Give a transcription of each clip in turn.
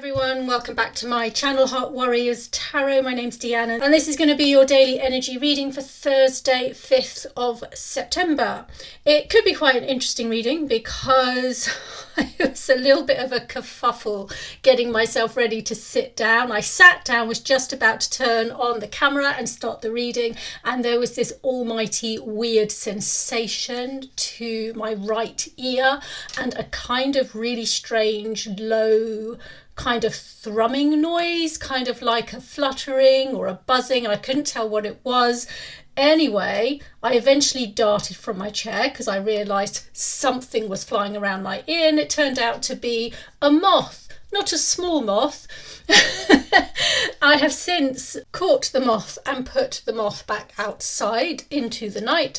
everyone, welcome back to my channel Heart Warriors Tarot. My name's Deanna and this is going to be your daily energy reading for Thursday 5th of September. It could be quite an interesting reading because it was a little bit of a kerfuffle getting myself ready to sit down. I sat down, was just about to turn on the camera and start the reading, and there was this almighty weird sensation to my right ear and a kind of really strange low kind of thrumming noise, kind of like a fluttering or a buzzing, and I couldn't tell what it was. Anyway, I eventually darted from my chair because I realised something was flying around my ear, and it turned out to be a moth, not a small moth. I have since caught the moth and put the moth back outside into the night,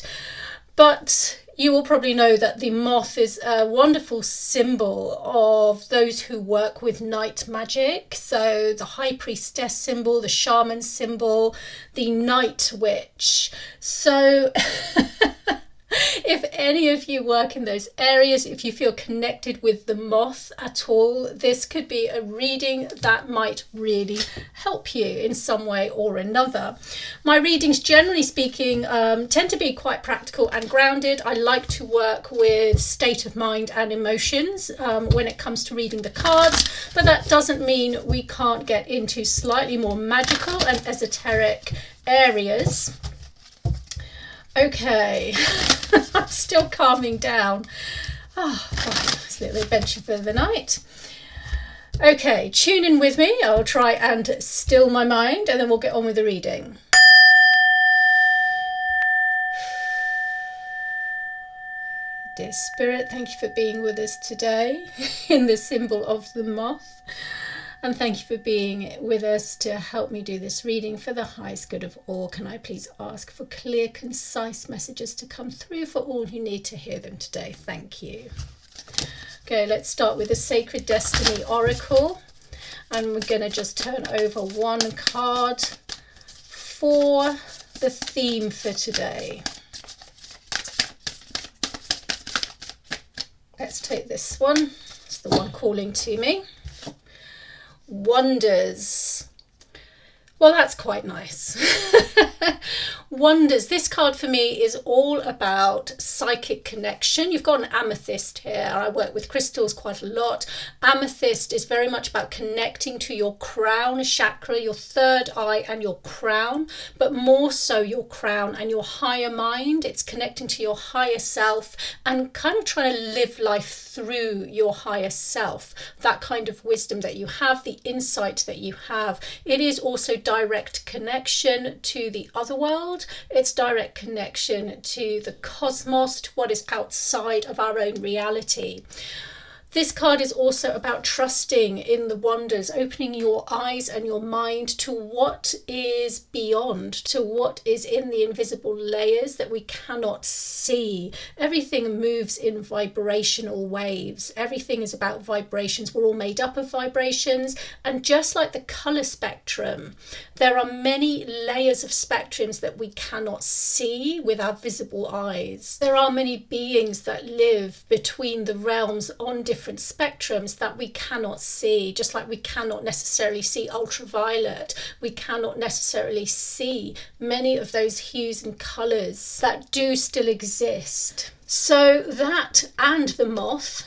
but you will probably know that the moth is a wonderful symbol of those who work with night magic. So the high priestess symbol, the shaman symbol, the night witch. So if any of you work in those areas, if you feel connected with the moth at all, this could be a reading that might really help you in some way or another. My readings, generally speaking, tend to be quite practical and grounded. I like to work with state of mind and emotions when it comes to reading the cards, but that doesn't mean we can't get into slightly more magical and esoteric areas. Okay, I'm still calming down. Oh, right, nice little adventure for the night. Okay, tune in with me. I'll try and still my mind and then we'll get on with the reading. Dear Spirit, thank you for being with us today in the symbol of the moth. And thank you for being with us to help me do this reading for the highest good of all. Can I please ask for clear, concise messages to come through for all who need to hear them today? Thank you. Okay, let's start with the Sacred Destiny Oracle. And we're going to just turn over one card for the theme for today. Let's take this one. It's the one calling to me. Wonders. Well, that's quite nice. Wonders. This card for me is all about psychic connection. You've got an amethyst here. I work with crystals quite a lot. Amethyst is very much about connecting to your crown chakra, your third eye and your crown, but more so your crown and your higher mind. It's connecting to your higher self and kind of trying to live life through your higher self. That kind of wisdom that you have, the insight that you have. It is also direct connection to the other world. It's direct connection to the cosmos, to what is outside of our own reality. This card is also about trusting in the wonders, opening your eyes and your mind to what is beyond, to what is in the invisible layers that we cannot see. Everything moves in vibrational waves. Everything is about vibrations. We're all made up of vibrations. And just like the colour spectrum, there are many layers of spectrums that we cannot see with our visible eyes. There are many beings that live between the realms on different spectrums that we cannot see, just like we cannot necessarily see ultraviolet. We cannot necessarily see many of those hues and colours that do still exist. So that and the moth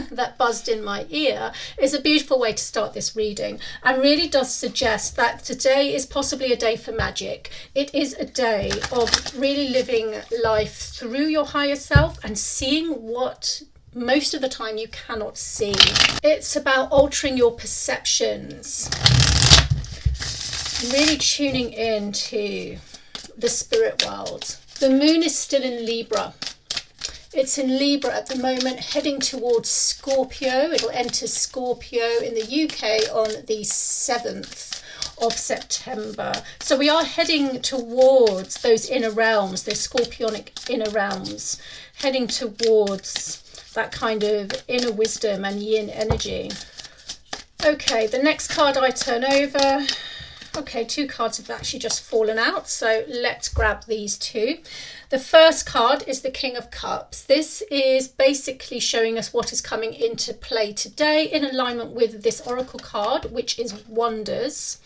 that buzzed in my ear is a beautiful way to start this reading, and really does suggest that today is possibly a day for magic. It is a day of really living life through your higher self and seeing what most of the time you cannot see. It's about altering your perceptions, really tuning in to the spirit world. The moon is still in Libra. It's in Libra at the moment, heading towards Scorpio. It'll enter Scorpio in the UK on the 7th of September. So we are heading towards those inner realms, those scorpionic inner realms, heading towards that kind of inner wisdom and yin energy. Okay, the next card I turn over Okay, 2 cards have actually just fallen out, so let's grab these 2. The first card is the King of Cups. This is basically showing us what is coming into play today in alignment with this Oracle card, which is Wonders.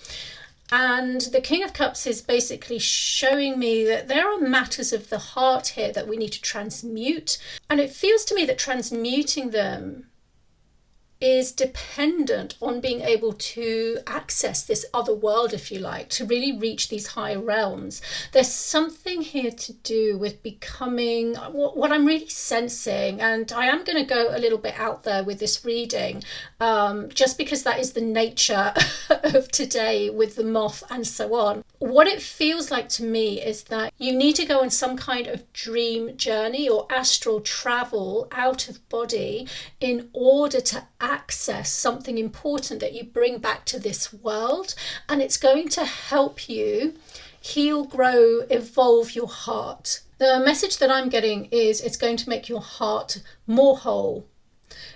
And the King of Cups is basically showing me that there are matters of the heart here that we need to transmute. And it feels to me that transmuting them is dependent on being able to access this other world, if you like, to really reach these higher realms. There's something here to do with becoming what I'm really sensing, and I am going to go a little bit out there with this reading, just because that is the nature of today with the moth and so on. What it feels like to me is that you need to go on some kind of dream journey or astral travel out of body in order to access something important that you bring back to this world, and it's going to help you heal, grow, evolve your heart. The message that I'm getting is it's going to make your heart more whole.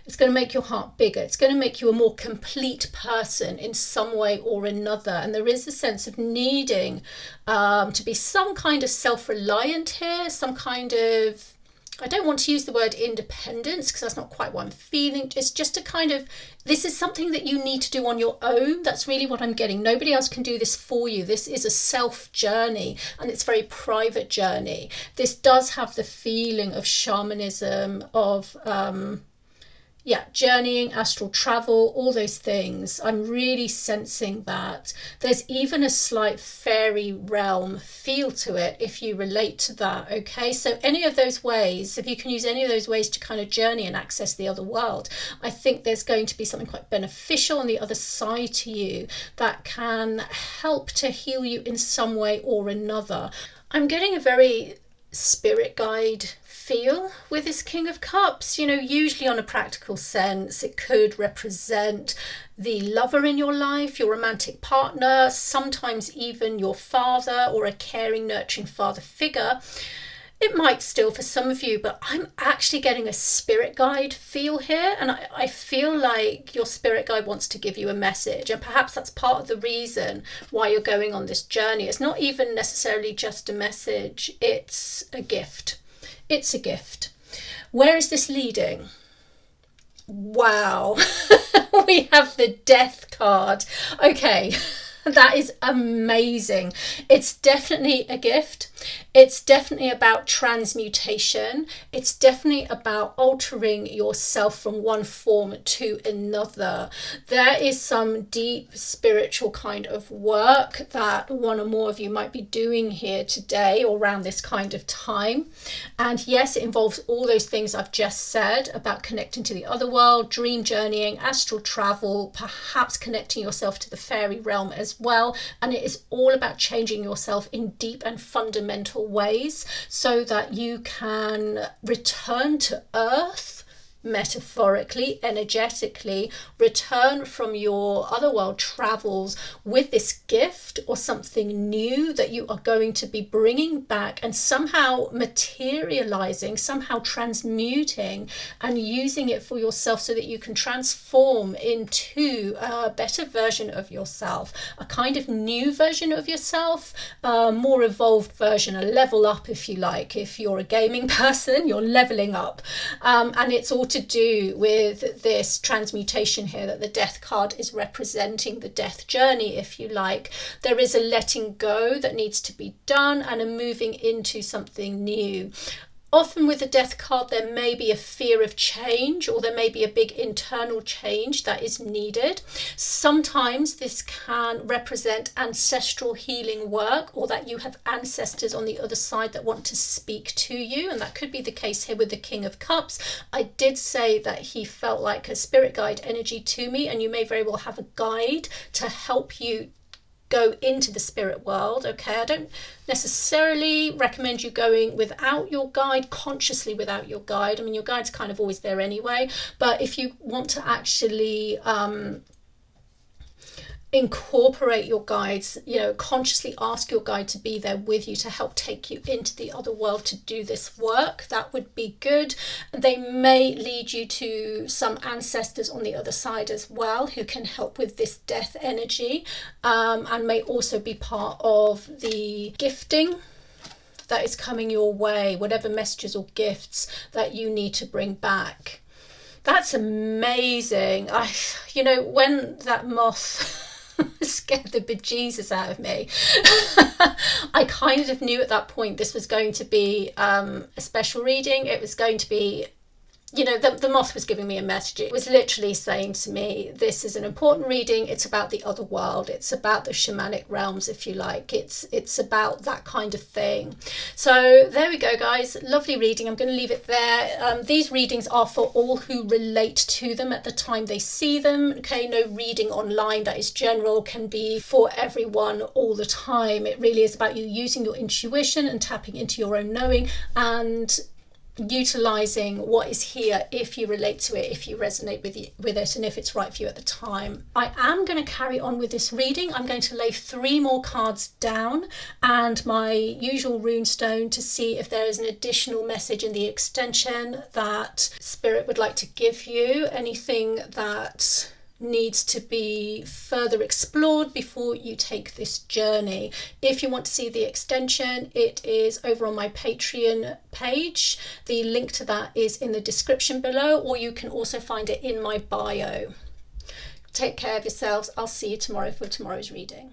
It's going to make your heart bigger. It's going to make you a more complete person in some way or another. And there is a sense of needing to be some kind of self-reliant here, some kind of, I don't want to use the word independence because that's not quite what I'm feeling. It's just a kind of, this is something that you need to do on your own. That's really what I'm getting. Nobody else can do this for you. This is a self journey, and it's a very private journey. This does have the feeling of shamanism, of journeying, astral travel, all those things. I'm really sensing that. There's even a slight fairy realm feel to it if you relate to that, okay? So any of those ways, if you can use any of those ways to kind of journey and access the other world, I think there's going to be something quite beneficial on the other side to you that can help to heal you in some way or another. I'm getting a very spirit guide feel with this King of Cups. You know, usually on a practical sense, it could represent the lover in your life, your romantic partner, sometimes even your father or a caring, nurturing father figure. It might still for some of you, but I'm actually getting a spirit guide feel here, and I feel like your spirit guide wants to give you a message, and perhaps that's part of the reason why you're going on this journey. It's not even necessarily just a message, it's a gift. It's a gift. Where is this leading? Wow. We have the Death card. Okay. That is amazing. It's definitely a gift. It's definitely about transmutation. It's definitely about altering yourself from one form to another. There is some deep spiritual kind of work that one or more of you might be doing here today or around this kind of time. And yes, it involves all those things I've just said about connecting to the other world, dream journeying, astral travel, perhaps connecting yourself to the fairy realm as well. And it is all about changing yourself in deep and fundamental ways so that you can return to earth, metaphorically, energetically, return from your otherworld travels with this gift or something new that you are going to be bringing back and somehow materializing, somehow transmuting and using it for yourself so that you can transform into a better version of yourself, a kind of new version of yourself, a more evolved version, a level up if you like. If you're a gaming person, you're leveling up, and it's all to do with this transmutation here that the Death card is representing, the death journey if you like. There is a letting go that needs to be done and a moving into something new. Often with the Death card, there may be a fear of change, or there may be a big internal change that is needed. Sometimes this can represent ancestral healing work, or that you have ancestors on the other side that want to speak to you, and that could be the case here with the King of Cups. I did say that he felt like a spirit guide energy to me, and you may very well have a guide to help you go into the spirit world. Okay, I don't necessarily recommend you going without your guide, consciously without your guide. I mean, your guide's kind of always there anyway, but if you want to actually incorporate your guides, consciously ask your guide to be there with you to help take you into the other world to do this work. That would be good. They may lead you to some ancestors on the other side as well who can help with this death energy, and may also be part of the gifting that is coming your way, whatever messages or gifts that you need to bring back. That's amazing. When that moth scared the bejesus out of me, I kind of knew at that point this was going to be a special reading. It was going to be, the moth was giving me a message. It was literally saying to me, this is an important reading. It's about the other world. It's about the shamanic realms, if you like. It's about that kind of thing. So there we go, guys. Lovely reading. I'm going to leave it there. These readings are for all who relate to them at the time they see them. Okay, no reading online that is general can be for everyone all the time. It really is about you using your intuition and tapping into your own knowing and utilizing what is here if you relate to it, if you resonate with it, and if it's right for you at the time. I am going to carry on with this reading. I'm going to lay 3 more cards down and my usual rune stone to see if there is an additional message in the extension that Spirit would like to give you, anything that needs to be further explored before you take this journey. If you want to see the extension, it is over on my Patreon page. The link to that is in the description below, or you can also find it in my bio. Take care of yourselves. I'll see you tomorrow for tomorrow's reading.